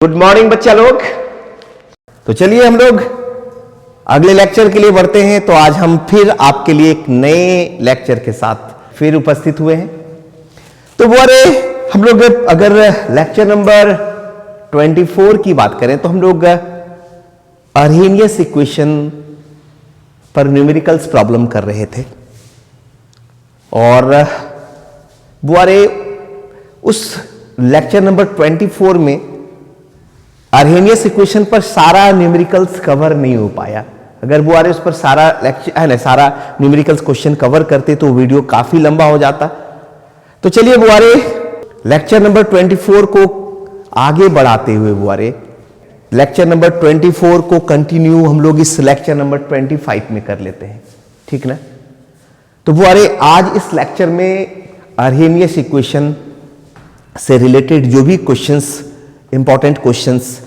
Good morning बच्चा लोग। तो चलिए हम लोग अगले लेक्चर के लिए बढ़ते हैं। तो आज हम फिर आपके लिए एक नए लेक्चर के साथ फिर उपस्थित हुए हैं। तो वो हम लोग अगर लेक्चर नंबर 24 की बात करें तो हम लोग अर्हेनियस इक्वेशन पर न्यूमेरिकल्स प्रॉब्लम कर रहे थे और बुआरे उस लेक्चर नंबर 24 में अर्हेनियस इक्वेशन पर सारा न्यूमेरिकल्स कवर नहीं हो पाया। अगर बुआरे उस पर सारा लेक्चर है ना, सारा न्यूमेरिकल्स क्वेश्चन कवर करते तो वीडियो काफी लंबा हो जाता। तो चलिए बुआरे लेक्चर नंबर 24 को आगे बढ़ाते हुए बुआरे लेक्चर नंबर 24 को कंटिन्यू हम लोग इस लेक्चर नंबर 25 में कर लेते हैं, ठीक ना। तो बुआरे आज इस लेक्चर में अर्हेनियस इक्वेशन से रिलेटेड जो भी क्वेश्चंस इंपॉर्टेंट क्वेश्चंस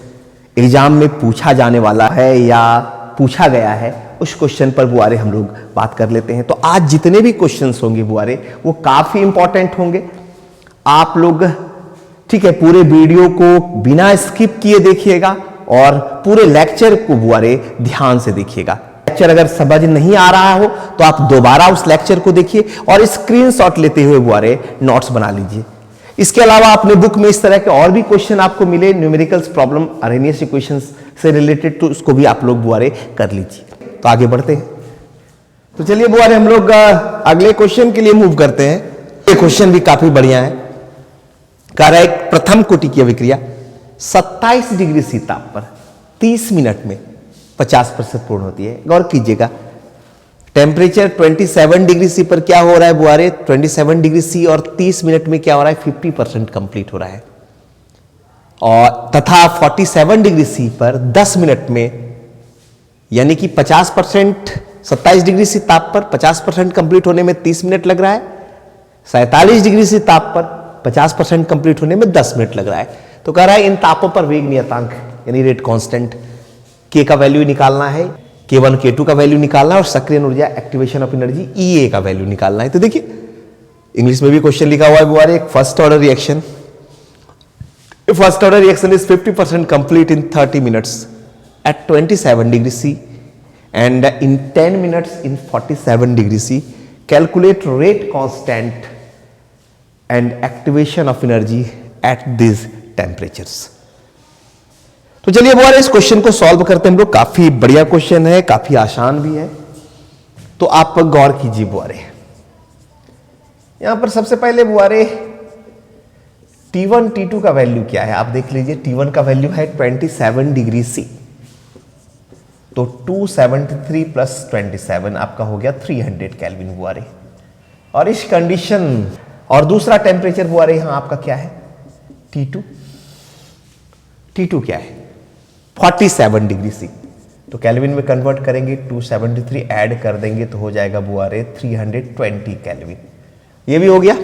एग्जाम में पूछा जाने वाला है या पूछा गया है उस क्वेश्चन पर बुआरे हम लोग बात कर लेते हैं। तो आज जितने भी क्वेश्चंस होंगे बुआरे वो काफी इंपॉर्टेंट होंगे। आप लोग ठीक है पूरे वीडियो को बिना स्किप किए देखिएगा और पूरे लेक्चर को बुआरे ध्यान से देखिएगा। लेक्चर अगर समझ नहीं आ रहा हो तो आप दोबारा उस लेक्चर को देखिए और स्क्रीनशॉट लेते हुए बुआरे नोट्स बना लीजिए। इसके अलावा अपने बुक में इस तरह के और भी क्वेश्चन आपको मिले न्यूमेरिकल्स प्रॉब्लम अर्हेनियस इक्वेशंस से रिलेटेड, तो उसको भी आप लोग बुआरे कर लीजिए। तो आगे बढ़ते हैं। तो चलिए बुआरे हम लोग अगले क्वेश्चन के लिए मूव करते हैं। ये क्वेश्चन भी काफी बढ़िया है। कह रहा है प्रथम कोटि की अभिक्रिया 27 डिग्री सी ताप पर 30 मिनट में 50% पूर्ण होती है। गौर कीजिएगा टेम्परेचर 27 डिग्री सी पर क्या हो रहा है बुआरे 27 डिग्री सी और 30 मिनट में क्या हो रहा है 50% कंप्लीट हो रहा है। और तथा 47 डिग्री सी पर 10 मिनट में यानी कि 50% 27 डिग्री सी ताप पर 50% कंप्लीट होने में 30 मिनट लग रहा है। 47 डिग्री सी ताप पर 50% कंप्लीट होने में 10 मिनट लग रहा है। तो कह रहा है इन तापों पर वेग नियतांक यानी रेट कांस्टेंट के का वैल्यू निकालना है, K1 K2 का वैल्यू निकालना है और सक्रिय ऊर्जा एक्टिवेशन ऑफ एनर्जी EA का वैल्यू निकालना है। तो देखिए इंग्लिश में भी क्वेश्चन लिखा हुआ है बुआरे first order reaction is 50% complete in 30 minutes at 27 degree C and in 10 minutes in 47 degree C. Calculate rate constant and activation of energy at this temperatures. तो चलिए बुआरे इस क्वेश्चन को सॉल्व करते हैं हम लोग। काफी बढ़िया क्वेश्चन है, काफी आसान भी है। तो आप गौर कीजिए बुआरे यहां पर सबसे पहले बुआरे T1 T2 का वैल्यू क्या है आप देख लीजिए। T1 का वैल्यू है 27 डिग्री सी, तो 273 प्लस 27 आपका हो गया 300 केल्विन बुआरे। और इस कंडीशन और दूसरा टेम्परेचर बुआरे यहां आपका क्या है T2 क्या है 47 डिग्री सी। तो केल्विन में कन्वर्ट करेंगे 273 ऐड कर देंगे तो हो जाएगा बुआरे 320 केल्विन। ये भी हो गया।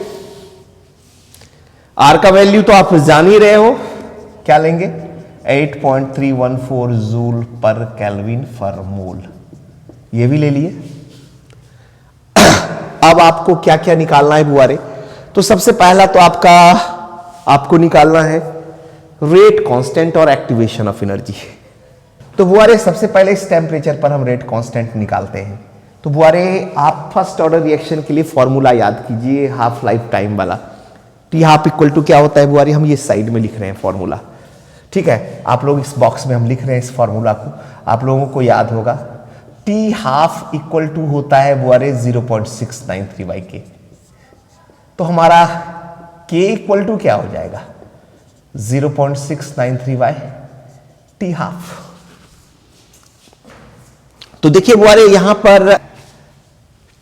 आर का वैल्यू तो आप जान ही रहे हो, क्या लेंगे 8.314 जूल पर केल्विन फॉर मोल। ये भी ले लिए। अब आपको क्या क्या निकालना है बुआरे। तो सबसे पहला तो आपको निकालना है रेट कांस्टेंट और एक्टिवेशन ऑफ एनर्जी। तो बुआरे सबसे पहले इस टेम्परेचर पर हम रेट कांस्टेंट निकालते हैं। तो बुआरे आप फर्स्ट ऑर्डर रिएक्शन के लिए फॉर्मूला याद कीजिए हाफ लाइफ टाइम वाला। टी हाफ इक्वल टू क्या होता है बुआरे, हम ये साइड में लिख रहे हैं फॉर्मूला, ठीक है। आप लोग इस बॉक्स में हम लिख रहे हैं इस फॉर्मूला को, आप लोगों को याद होगा। टी हाफ इक्वल टू होता है बुआरे 0.693/K। तो हमारा K इक्वल टू क्या हो जाएगा 0.693/T हाफ। तो देखिए बुआरे यहां पर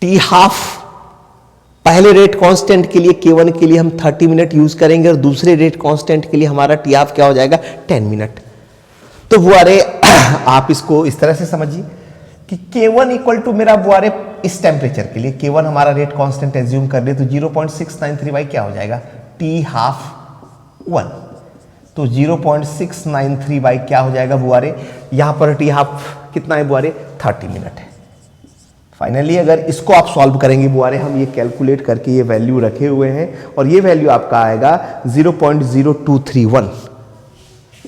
T हाफ पहले रेट कांस्टेंट के लिए K1 के लिए हम 30 मिनट यूज करेंगे और दूसरे रेट कांस्टेंट के लिए हमारा T हाफ क्या हो जाएगा 10 मिनट। तो बुआरे आप इसको इस तरह से समझिए कि K1 इक्वल टू मेरा बुआरे इस टेम्परेचर के लिए K1 हमारा रेट कांस्टेंट एज्यूम कर ले तो 0.693 क्या हो जाएगा T हाफ 1। तो 0.693 क्या हो जाएगा बुआरे, यहां पर T हाफ कितना है बुआरे 30 मिनट है। फाइनली अगर इसको आप सॉल्व करेंगे बुआरे, हम ये कैलकुलेट करके ये वैल्यू रखे हुए हैं और ये वैल्यू आपका आएगा 0.0231।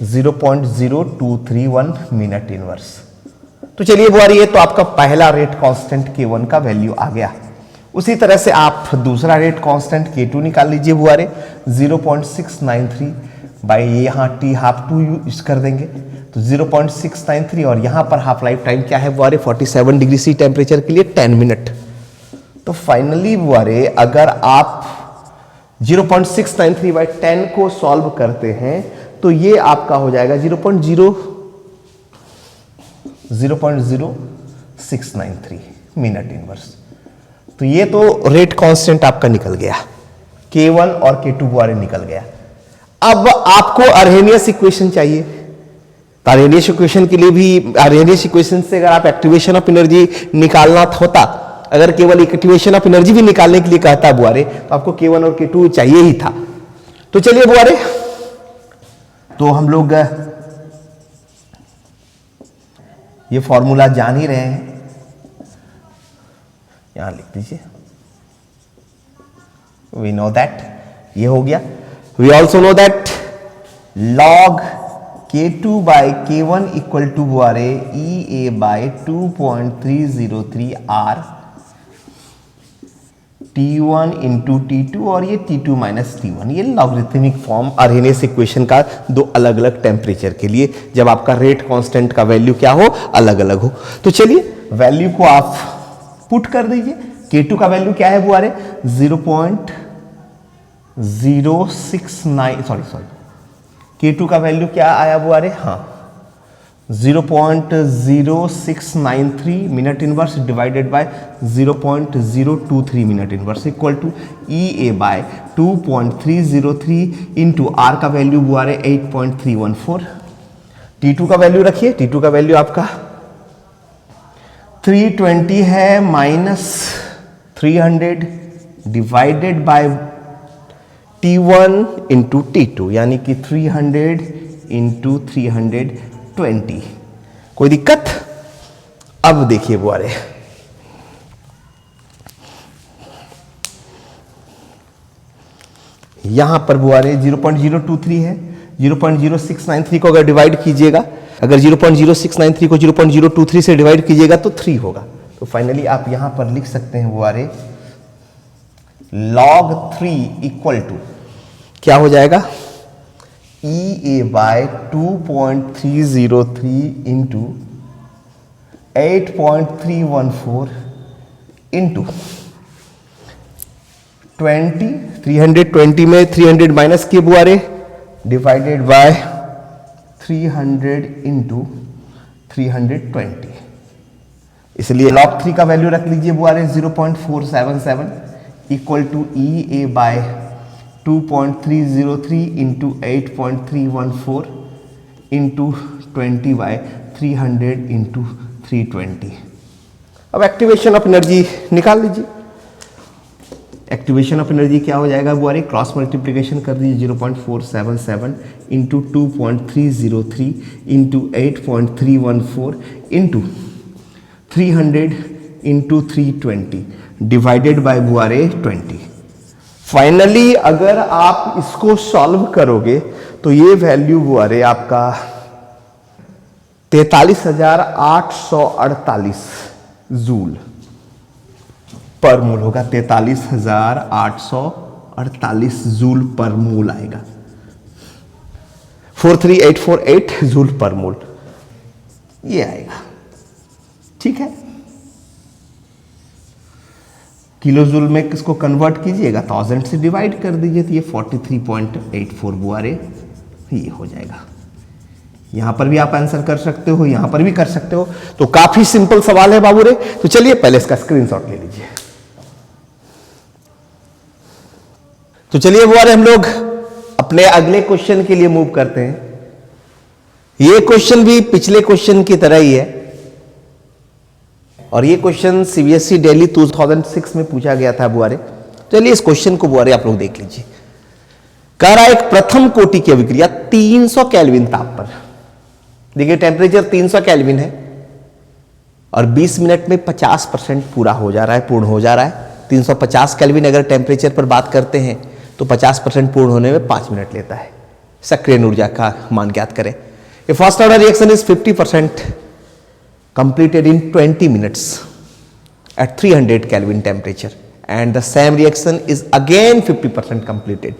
0.0231 मिनट इनवर्स। तो चलिए बुआ ये तो आपका पहला रेट कांस्टेंट K1 का वैल्यू आ गया। उसी तरह से आप दूसरा रेट कांस्टेंट K2 निकाल लीजिए बुआ 0.693 बाई यहाँ T हाफ 2 यूज कर देंगे तो 0.693 और यहाँ पर हाफ लाइफ टाइम क्या है बुआ 47 डिग्री सी टेम्परेचर के लिए 10 मिनट। तो फाइनली बुआ अगर आप 0.693 बाई 10 को सॉल्व करते हैं तो ये आपका हो जाएगा 0.0693 मिनट इनवर्स। तो ये तो रेट कांस्टेंट आपका निकल गया, K1 और K2 बुआरे निकल गया। अब आपको अर्हेनियस इक्वेशन चाहिए। तो अर्हेनियस इक्वेशन के लिए भी, अर्हेनियस इक्वेशन से अगर आप एक्टिवेशन ऑफ एनर्जी निकालना होता, अगर केवल एक्टिवेशन ऑफ एनर्जी भी निकालने के लिए कहता बुआरे तो आपको K1 और K2 चाहिए ही था। तो चलिए बुआरे, तो हम लोग ये फॉर्मूला जान ही रहे हैं, यहां लिख दीजिए। वी नो दैट, ये हो गया। We also know that log K2 by K1 equal to बुआरे EA by 2.303 R T1 into T2 और ये T2 माइनस T1। ये लॉगरिथमिक फॉर्म अर्हेनियस इक्वेशन का दो अलग अलग टेम्परेचर के लिए, जब आपका रेट कांस्टेंट का वैल्यू क्या हो, अलग अलग हो। तो चलिए वैल्यू को आप पुट कर दीजिए। K2 का वैल्यू क्या है बुआरे 0.069, सॉरी K2 का वैल्यू क्या आया बुआरे, हाँ 0.0693 minute inverse divided by 0.023 minute inverse equal to EA by 2.303 into R का वैल्यू बुआरे 8.314। T2 का वैल्यू रखिए, T2 का वैल्यू आपका 320 है minus 300 divided by T1 into T2 यानी कि 300 इंटू 320। कोई दिक्कत? अब देखिए बुआरे, यहां पर बुआरे 0.023 है, 0.0693 को अगर डिवाइड कीजिएगा, अगर 0.0693 को 0.023 से डिवाइड कीजिएगा तो 3 होगा। तो फाइनली आप यहां पर लिख सकते हैं बुआरे log 3 इक्वल टू क्या हो जाएगा EA बाय 2.303 इंटू 8.314 इंटू 20, 320 में 300 माइनस किए बुआरे डिवाइडेड बाय 300 इंटू 320। इसलिए log 3 का वैल्यू रख लीजिए बुआरे 0.477 equal to EA by 2.303 into 8.314 into 20 by 300 into 320। अब एक्टिवेशन ऑफ एनर्जी निकाल लीजिए। एक्टिवेशन ऑफ एनर्जी क्या हो जाएगा बुआरे, क्रॉस मल्टीप्लिकेशन कर दीजिए 0.477 into 2.303 into 8.314 into 300 into 320 divided by बुआरे 20। फाइनली अगर आप इसको सॉल्व करोगे तो ये वैल्यू बुआरे आपका 43,848 जूल पर मोल होगा। 43,848 जूल पर मोल आएगा, 43848 जूल पर मोल ये आएगा। ठीक है, किलो जूल में किसको कन्वर्ट कीजिएगा, 1000 से डिवाइड कर दीजिए तो ये 43.84 बुआरे ये हो जाएगा। यहां पर भी आप आंसर कर सकते हो, यहां पर भी कर सकते हो। तो काफी सिंपल सवाल है बाबू रे। तो चलिए पहले इसका स्क्रीनशॉट ले लीजिए। तो चलिए बुआरे हम लोग अपने अगले क्वेश्चन के लिए मूव करते हैं। ये क्वेश्चन भी पिछले क्वेश्चन की तरह ही है और ये क्वेश्चन सीबीएसई दिल्ली 2006 में पूछा गया था बुआरे। चलिए इस क्वेश्चन को बुआरे आप लोग देख लीजिए। कह रहा है एक प्रथम कोटि की अभिक्रिया 300 केल्विन ताप पर, देखिए टेम्परेचर 300 केल्विन है और 20 मिनट में 50% पूरा हो जा रहा है, पूर्ण हो जा रहा है। 350 केल्विन अगर टेम्परेचर पर बात करते हैं तो 50% पूर्ण होने में 5 मिनट लेता है। सक्रियण ऊर्जा का मान ज्ञात करें। A first order reaction is 50% completed in 20 minutes at 300 Kelvin temperature, and the same reaction is again 50% completed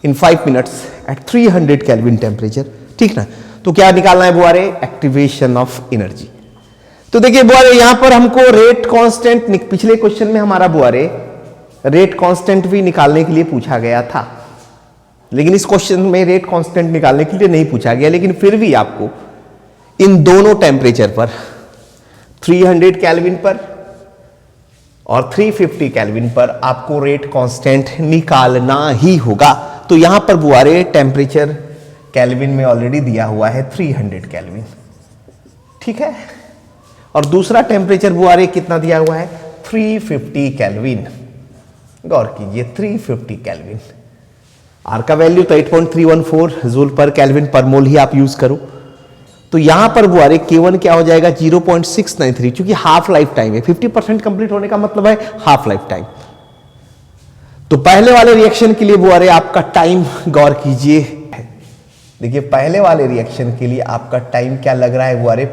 in 5 minutes at 300 Kelvin temperature। ठीक ना, तो क्या निकालना है बुआरे? Activation of energy. तो देखिए बुआरे यहां पर हमको रेट कांस्टेंट, पिछले क्वेश्चन में हमारा बुआरे रेट कांस्टेंट भी निकालने के लिए पूछा गया था, लेकिन इस क्वेश्चन में रेट कांस्टेंट निकालने के लिए नहीं पूछा गया, लेकिन फिर भी आपको इन दोनों टेम्परेचर पर 300 केल्विन पर और 350 केल्विन पर आपको रेट कांस्टेंट निकालना ही होगा। तो यहां पर बुआरे टेम्परेचर केल्विन में ऑलरेडी दिया हुआ है 300 केल्विन, ठीक है, और दूसरा टेम्परेचर बुआरे कितना दिया हुआ है? 350 केल्विन। गौर कीजिए 350 केल्विन। आर का वैल्यू तो 8.314 जूल पर केल्विन पर मोल ही आप यूज करो। तो यहां पर बुआरे K1 क्या हो जाएगा? 0.693, क्योंकि हाफ लाइफ टाइम है। 50% कंप्लीट होने का मतलब है हाफ लाइफ टाइम। तो पहले वाले रिएक्शन के लिए बुआरे आपका टाइम गौर कीजिए, देखिए पहले वाले रिएक्शन के लिए आपका टाइम क्या लग रहा है बुआरे?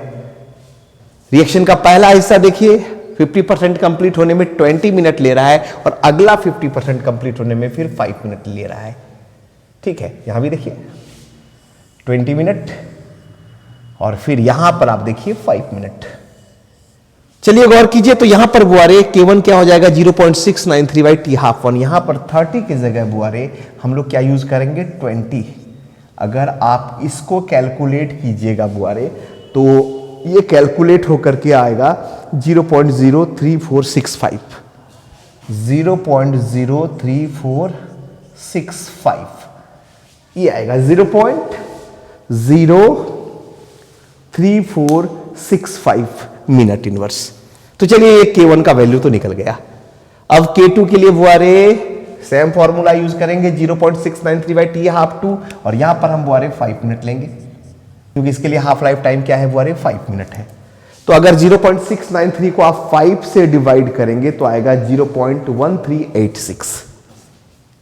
रिएक्शन का पहला हिस्सा देखिए 50% कंप्लीट होने में 20 मिनट ले रहा है, और अगला 50% कंप्लीट होने में फिर 5 मिनट ले रहा है, ठीक है। यहां भी देखिए 20 मिनट, और फिर यहां पर आप देखिए 5 मिनट। चलिए गौर कीजिए, तो यहां पर बुआरे K1 क्या हो जाएगा? 0.693 बाई टी हाफ 1। यहां पर 30 की जगह बुआरे हम लोग क्या यूज करेंगे? 20। अगर आप इसको कैलकुलेट कीजिएगा बुआरे, तो ये कैलकुलेट होकर के आएगा 0.03465, 0.03465 ये आएगा 0.03465 मिनट इनवर्स। तो चलिए ये K1 का वैल्यू तो निकल गया। अब K2 के लिए बुआरे सेम फॉर्मूला यूज करेंगे 0.693 बाई टी हाफ 2, और यहां पर हम बुआरे 5 मिनट लेंगे, क्योंकि इसके लिए हाफ लाइफ टाइम क्या है बुआरे? 5 मिनट है। तो अगर 0.693 को आप 5 से डिवाइड करेंगे तो आएगा 0.1386,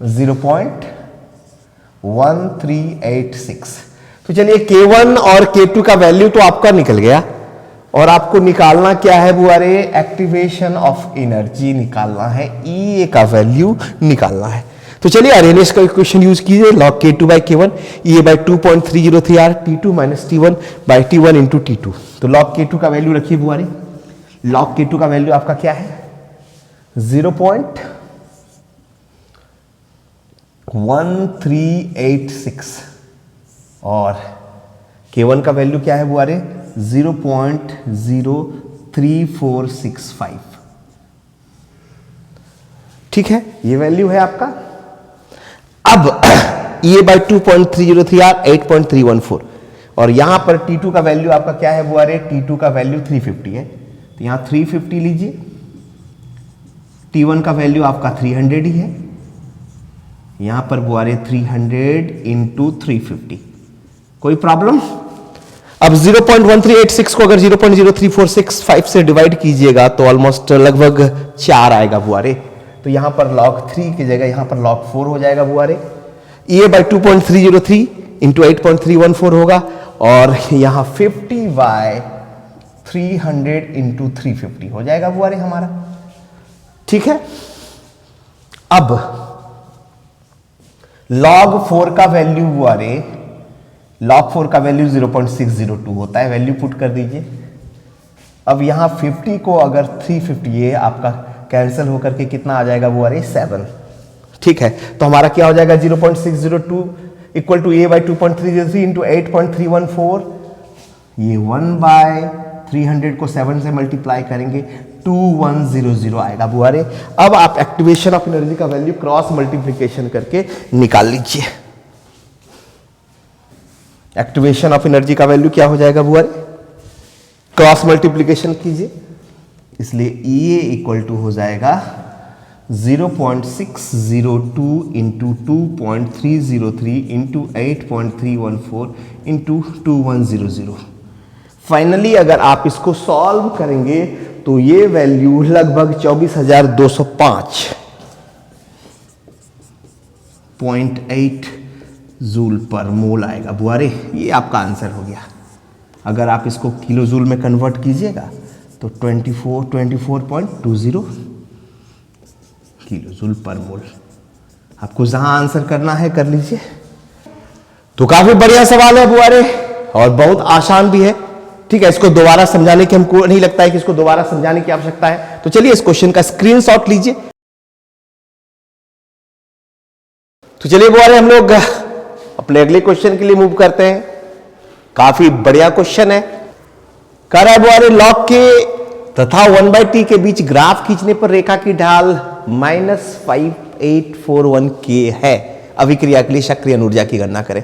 0.1386। तो चलिए K1 और K2 का वैल्यू तो आपका निकल गया, और आपको निकालना क्या है बुआरे? एक्टिवेशन ऑफ एनर्जी निकालना है, E का वैल्यू निकालना है। तो चलिए आरएनएस का इक्वेशन यूज कीजिए, log K2 by K1 E by 2.303 R T2 minus T1 by T1 into T2। तो log K2 का वैल्यू रखिए बुआरे, log K2 का वैल्यू आपका क्या है? 0.1386, और K1 का वैल्यू क्या है बुआरे? 0.03465, ठीक है, ये वैल्यू है आपका। अब E बाई 2.303 R 8.314, और यहां पर T2 का वैल्यू आपका क्या है बुआरे? T2 का वैल्यू 350 है, तो यहां 350 लीजिए। T1 का वैल्यू आपका 300 ही है, यहां पर बुआरे 300 इंटू 350। कोई प्रॉब्लम? अब 0.1386 को अगर 0.03465 से डिवाइड कीजिएगा तो ऑलमोस्ट लगभग 4 आएगा बुआरे। तो यहां पर log 3 की जगह यहां पर log 4 हो जाएगा बुआरे। E बाई 2.303 इंटू 8.314 होगा, और यहां 50 बाय 300 इंटू 350 हो जाएगा बुआरे हमारा, ठीक है। अब log 4 का वैल्यू बुआरे, log 4 का वैल्यू 0.602 होता है, वैल्यू पुट कर दीजिए। अब यहां 50 को अगर 350, ये आपका कैंसिल होकर के कितना आ जाएगा बुआरे? 7, ठीक है। तो हमारा क्या हो जाएगा? 0.602 equal to A by 2.303 into 8.314, ये 1 बाय 300 को 7 से मल्टीप्लाई करेंगे 2100 आएगा बुआरे। अब आप एक्टिवेशन ऑफ एनर्जी का वैल्यू क्रॉस मल्टीप्लीकेशन करके निकाल लीजिए। एक्टिवेशन ऑफ एनर्जी का वैल्यू क्या हो जाएगा बुआरे? क्रॉस मल्टीप्लीकेशन कीजिए, इसलिए E इक्वल टू हो जाएगा 0.602 इंटू 2.303 इंटू 8.314 इंटू 2100। फाइनली अगर आप इसको सॉल्व करेंगे तो ये वैल्यू लगभग 24,205.8 जूल पर मोल आएगा बुआरे। ये आपका आंसर हो गया। अगर आप इसको किलो जूल में कन्वर्ट कीजिएगा तो 24.20 किलो जूल पर मोल। आपको जहां आंसर करना है कर लीजिए। तो काफी बढ़िया सवाल है बुआरे और बहुत आसान भी है। ठीक है, इसको दोबारा समझाने की हमको नहीं लगता है कि इसको दोबारा समझाने की आवश्यकता है। तो चलिए इस क्वेश्चन का स्क्रीनशॉट लीजिए। तो चलिए बुआरे हम लोग अपने अगले क्वेश्चन के लिए मूव करते हैं। काफी बढ़िया क्वेश्चन है। कह रहा है बुआरे लॉग के तथा 1/t के बीच ग्राफ खींचने पर रेखा की ढाल -5841 के है। अभिक्रिया के लिए सक्रियण ऊर्जा की गणना करें।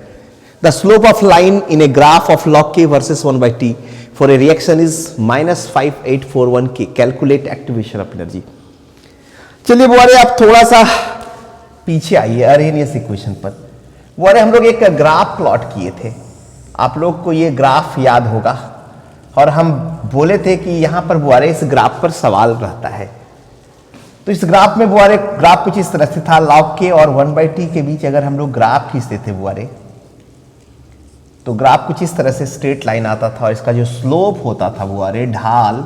The slope of line in a graph of log k versus 1/t for a reaction is -5841 के। Calculate activation of energy. चलिए बुआरे आप थोड़ा सा पीछे आइए अरहेनियस इक्वेशन पर। बुआरे हम लोग एक ग्राफ प्लॉट किए थे, आप लोग को ये ग्राफ याद होगा, और हम बोले थे कि यहां पर बुआरे इस ग्राफ पर सवाल रहता है। तो इस ग्राफ में बुआरे ग्राफ कुछ इस तरह से था। log k और 1/t के बीच अगर हम लोग ग्राफ खींचते थे बुआरे तो ग्राफ कुछ इस तरह से स्ट्रेट लाइन आता था और इसका जो स्लोप होता था बुआरे ढाल,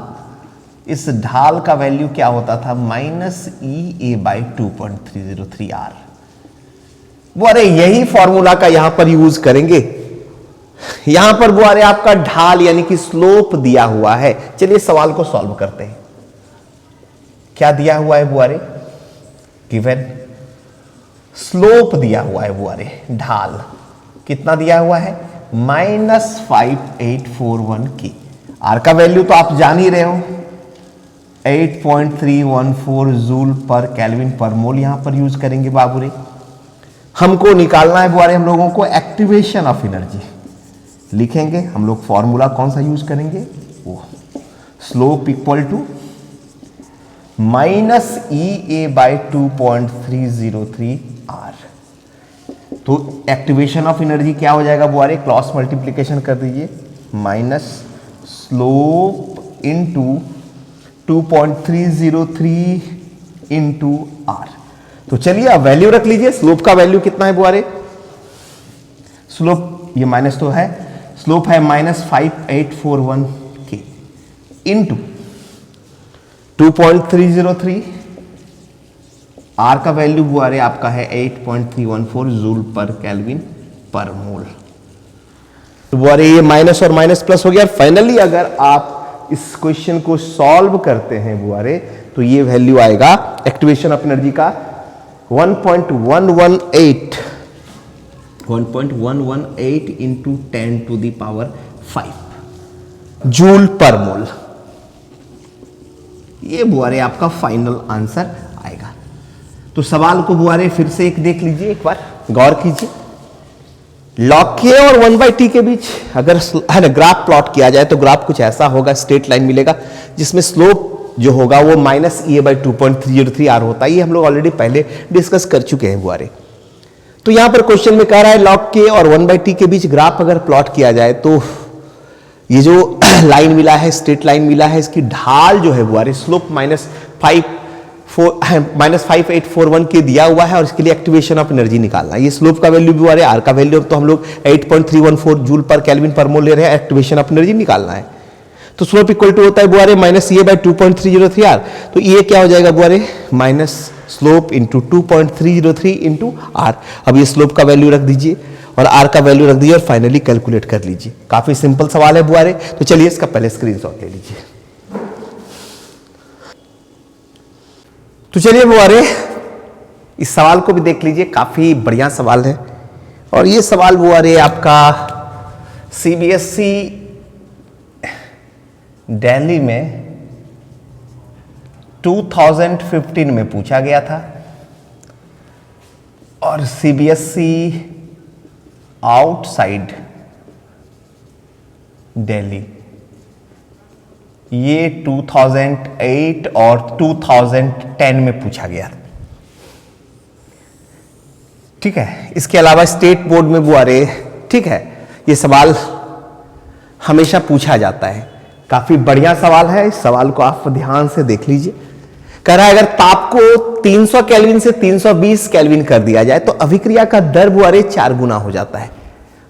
इस ढाल का वैल्यू क्या होता था -EA/2.303R। बुआरे यही फॉर्मूला का यहां पर यूज करेंगे। यहां पर बुआरे आपका ढाल यानी कि स्लोप दिया हुआ है। चलिए सवाल को सॉल्व करते हैं। क्या दिया हुआ है बुआरे? गिवन स्लोप दिया हुआ है बुआरे, ढाल कितना दिया हुआ है -5841 की। आर का वैल्यू तो आप जान ही रहे हो 8.314 जूल पर केल्विन पर मोल यहां पर यूज करेंगे बाबूरे। हमको निकालना है बुआरे हम लोगों को एक्टिवेशन ऑफ एनर्जी। लिखेंगे हम लोग फॉर्मूला कौन सा यूज करेंगे, वो स्लोप इक्वल टू -EA/2.303R। तो एक्टिवेशन ऑफ एनर्जी क्या हो जाएगा बुआरे, क्रॉस मल्टीप्लीकेशन कर दीजिए, minus slope into 2.303 into R। तो चलिए अब वैल्यू रख लीजिए। स्लोप का वैल्यू कितना है बुआरे, स्लोप ये माइनस तो है, स्लोप है -5841 के इंटू 2.303। आर का वैल्यू बुआरे आपका है 8.314 जूल पर केल्विन पर मोल। तो बुआरे ये माइनस और माइनस प्लस हो गया। फाइनली अगर आप इस क्वेश्चन को सॉल्व करते हैं बुआरे तो ये वैल्यू आएगा एक्टिवेशन ऑफ एनर्जी का 1.118 इंटू 10⁵ जूल पर मोल। ये बुआरे आपका फाइनल आंसर आएगा। तो सवाल को बुआरे फिर से एक देख लीजिए, एक बार गौर कीजिए। log k और 1/t के बीच अगर ग्राफ प्लॉट किया जाए तो ग्राफ कुछ ऐसा होगा, स्ट्रेट लाइन मिलेगा जिसमें स्लोप जो होगा वो -EA/2.303R होता है। ये हम लोग ऑलरेडी पहले डिस्कस कर चुके हैं बुआरे। तो यहां पर क्वेश्चन में कह रहा है log k और 1/t के बीच ग्राफ अगर प्लॉट किया जाए तो ये जो लाइन मिला है, स्ट्रेट लाइन मिला है, इसकी ढाल जो है बुआरे स्लोप -5841 के दिया हुआ है और इसके लिए एक्टिवेशन ऑफ एनर्जी निकालना है। ये स्लोप का वैल्यू भी आर का वैल्यू तो हम लोग 8.314 जूल पर केल्विन पर मोल ले रहे हैं, एक्टिवेशन ऑफ एनर्जी निकालना है। तो स्लोप इक्वल टू होता है बुआरे -EA/2.303R। तो ये क्या हो जाएगा बुआरे, minus slope into 2.303 into R. अब ये स्लोप का वैल्यू रख दीजिए और आर का वैल्यू रख दीजिए और फाइनली कैलकुलेट कर लीजिए। काफी सिंपल सवाल है बुआरे। तो चलिए इसका पहले स्क्रीनशॉट ले लीजिए। तो चलिए बुआरे इस सवाल को भी देख लीजिए, काफी बढ़िया सवाल है। और ये सवाल बुआरे आपका CBSE दिल्ली में 2015 में पूछा गया था और CBSE आउटसाइड दिल्ली ये 2008 और 2010 में पूछा गया। ठीक है, इसके अलावा स्टेट बोर्ड में बुआरे, ठीक है, ये सवाल हमेशा पूछा जाता है। काफी बढ़िया सवाल है, इस सवाल को आप ध्यान से देख लीजिए। कह रहा है अगर ताप को 300 केल्विन से 320 केल्विन कर दिया जाए तो अभिक्रिया का दर बुआरे 4 गुना हो जाता है।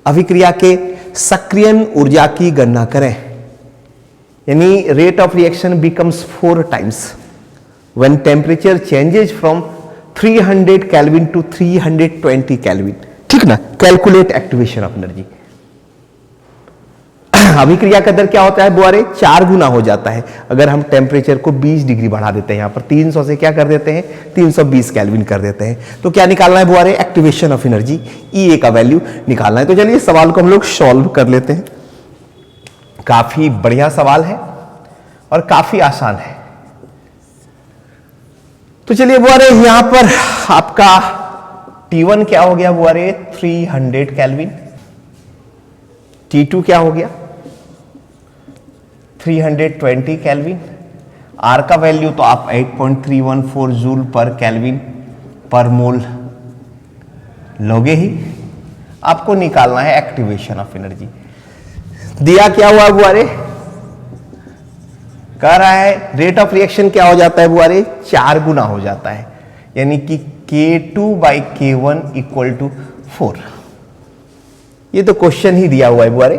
अभिक्रिया के सक्रियण ऊर्जा की गणना करें, यानी rate of reaction becomes 4 times when temperature changes from 300 kelvin to 320 kelvin. ठीक ना, कैलकुलेट एक्टिवेशन ऑफ एनर्जी। अभिक्रिया का दर क्या होता है बुआरे? 4 गुना हो जाता है अगर हम टेम्परेचर को 20 डिग्री बढ़ा देते हैं। यहां पर 300 से क्या कर देते हैं? 320 केल्विन कर देते हैं। तो क्या निकालना है बुआरे? एक्टिवेशन ऑफ एनर्जी, ई का वैल्यू निकालना है। तो चलिए सवाल को हम लोग सॉल्व कर लेते हैं। काफी बढ़िया सवाल है और काफी आसान है। तो चलिए बुआरे यहां पर आपका T1 क्या हो गया बुआरे? 300 केल्विन। T2 क्या हो गया? 320 केल्विन। R का वैल्यू तो आप 8.314 जूल पर केल्विन पर मोल लोगे ही। आपको निकालना है एक्टिवेशन ऑफ एनर्जी। दिया क्या हुआ बुआरे? कह रहा है रेट ऑफ रिएक्शन क्या हो जाता है बुआरे? 4 गुना हो जाता है, यानी कि K2/K1 = 4। ये तो क्वेश्चन ही दिया हुआ है बुआरे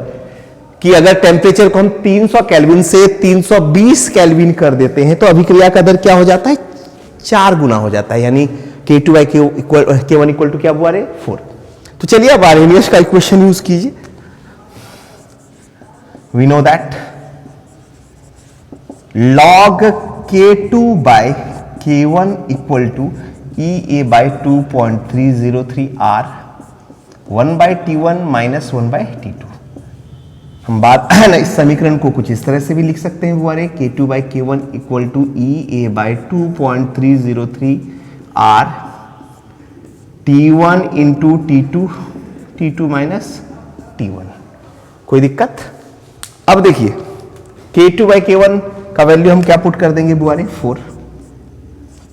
कि अगर टेम्परेचर को हम 300 केल्विन से 320 केल्विन कर देते हैं तो अभिक्रिया का दर क्या हो जाता है? 4 गुना हो जाता है, यानी K2/K1 = क्या बुआरे? 4। तो चलिए अब आर्हेनियस का इक्वेशन यूज कीजिए। We know that log K2/K1 = EA/2.303 R 1/T1 - 1/T2। हम बात इस समीकरण को कुछ इस तरह से भी लिख सकते हैं बुआरे, K2/K1 = EA/2.303 R T1 × T2 T2 - T1। कोई दिक्कत? अब देखिए K2/K1 का वैल्यू हम क्या पुट कर देंगे बुआरे? 4।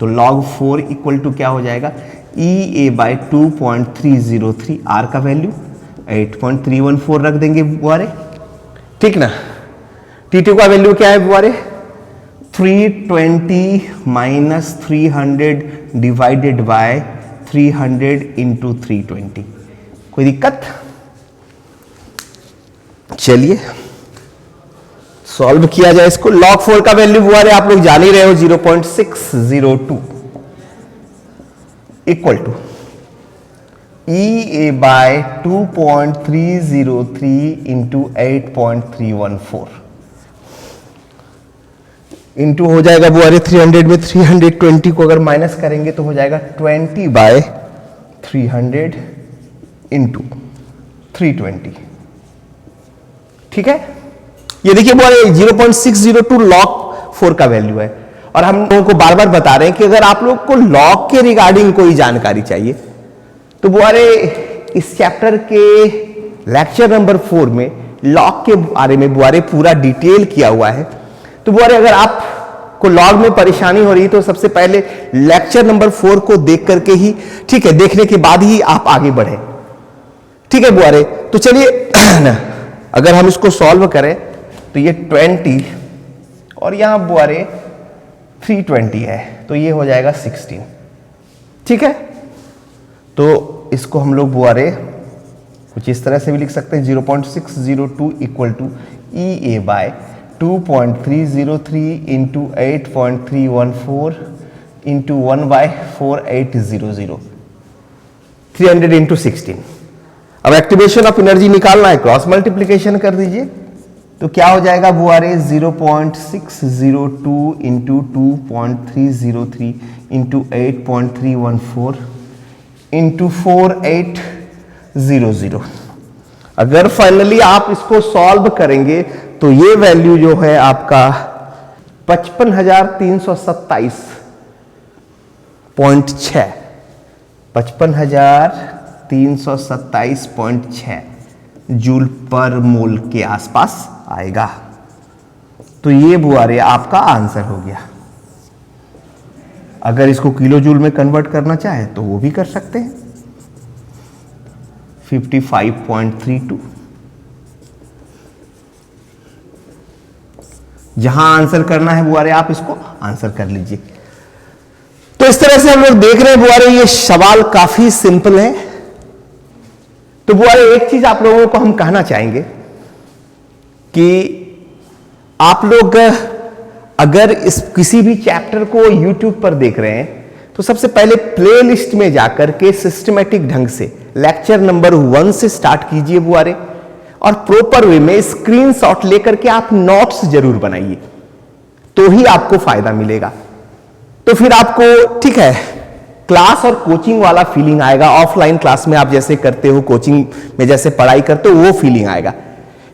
तो log 4 = क्या हो जाएगा? EA/2.303 R का वैल्यू 8.314 रख देंगे बुआरे। ठीक ना। T2 का वैल्यू क्या है बुआरे? 320 - 300 डिवाइडेड बाय 300 × 320। कोई दिक्कत? चलिए सॉल्व किया जाए इसको। log 4 का वैल्यू बुआरे आप लोग जान ही रहे हो 0.602 = EA/2.303 × 8.314 इंटू हो जाएगा बुआरे 300 में 320 को अगर माइनस करेंगे तो हो जाएगा 20/300 × 320। ठीक है, ये देखिए बुआरे 0.602 log 4 का वैल्यू है। और हम लोगों को बार बार बता रहे हैं कि अगर आप लोग को लॉग के रिगार्डिंग कोई जानकारी चाहिए तो बुआरे इस चैप्टर के लेक्चर नंबर 4 में लॉग के बारे में बुआरे पूरा डिटेल किया हुआ है। तो बुआरे अगर आपको लॉग में परेशानी हो रही तो सबसे पहले लेक्चर नंबर 4 को देख करके ही, ठीक है, देखने के बाद ही आप आगे बढ़े। ठीक है बुआरे, तो चलिए अगर हम इसको सॉल्व करें तो ये 20 और यहां बुआरे 320 है तो ये हो जाएगा 16। ठीक है, तो इसको हम लोग बुआरे कुछ इस तरह से भी लिख सकते हैं 0.602 = EA/2.303 × 8.314 × 1/4800 300 × 16। अब एक्टिवेशन ऑफ एनर्जी निकालना है, क्रॉस मल्टीप्लीकेशन कर दीजिए तो क्या हो जाएगा बुआरे 0.602 × 2.303 × 8.314 × 4800। अगर फाइनली आप इसको सॉल्व करेंगे तो ये वैल्यू जो है आपका 55,327.6 55,327.6 जूल पर मोल के आसपास आएगा। तो ये बुआरे आपका आंसर हो गया। अगर इसको किलो जूल में कन्वर्ट करना चाहे तो वो भी कर सकते हैं, 55.32। जहां आंसर करना है बुआरे आप इसको आंसर कर लीजिए। इस तरह से हम लोग देख रहे हैं बुआरे, ये सवाल काफी सिंपल है। तो बुआरे एक चीज आप लोगों को हम कहना चाहेंगे कि आप लोग अगर इस किसी भी चैप्टर को YouTube पर देख रहे हैं तो सबसे पहले प्लेलिस्ट में जाकर के सिस्टमेटिक ढंग से लेक्चर नंबर 1 से स्टार्ट कीजिए बुआरे, और प्रॉपर वे में स्क्रीनशॉट लेकर के आप नोट्स जरूर बनाइए, तो ही आपको फायदा मिलेगा। तो फिर आपको ठीक है क्लास और कोचिंग वाला फीलिंग आएगा। ऑफलाइन क्लास में आप जैसे करते हो, कोचिंग में जैसे पढ़ाई करते हो, वो फीलिंग आएगा,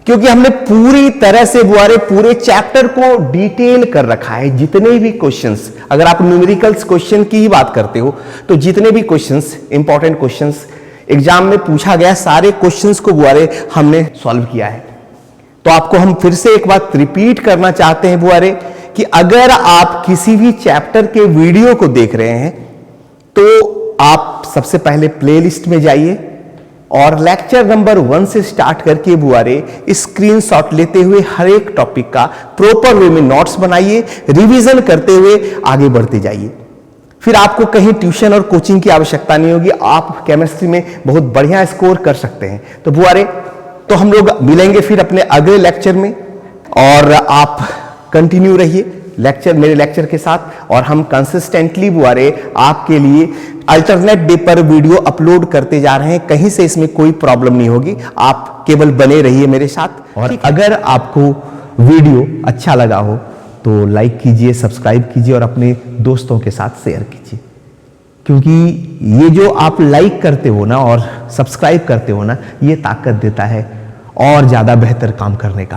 क्योंकि हमने पूरी तरह से बुआरे पूरे चैप्टर को डिटेल कर रखा है। जितने भी क्वेश्चंस, अगर आप न्यूमेरिकल्स क्वेश्चन की ही बात करते हो तो जितने भी क्वेश्चंस, इंपॉर्टेंट क्वेश्चंस एग्जाम में पूछा गया, सारे क्वेश्चंस को बुआरे हमने सॉल्व किया है। तो आपको हम फिर से एक बात रिपीट करना चाहते हैं बुआरे कि अगर आप किसी भी चैप्टर के वीडियो को देख रहे हैं तो आप सबसे पहले प्लेलिस्ट में जाइए और लेक्चर नंबर 1 से स्टार्ट करके बुआरे स्क्रीनशॉट लेते हुए हर एक टॉपिक का प्रॉपर वे में नोट्स बनाइए, रिवीजन करते हुए आगे बढ़ते जाइए। फिर आपको कहीं ट्यूशन और कोचिंग की आवश्यकता नहीं होगी, आप केमिस्ट्री में बहुत बढ़िया स्कोर कर सकते हैं। तो बुआरे तो हम लोग मिलेंगे फिर अपने अगले लेक्चर में, और आप कंटिन्यू रहिए मेरे लेक्चर के साथ, और हम कंसिस्टेंटली बुआरे आपके लिए अल्टरनेट डे पर वीडियो अपलोड करते जा रहे हैं। कहीं से इसमें कोई प्रॉब्लम नहीं होगी, आप केवल बने रहिए मेरे साथ। और अगर आपको वीडियो अच्छा लगा हो तो लाइक कीजिए, सब्सक्राइब कीजिए और अपने दोस्तों के साथ शेयर कीजिए, क्योंकि ये जो आप लाइक करते हो ना और सब्सक्राइब करते हो ना, ये ताकत देता है और ज्यादा बेहतर काम करने का।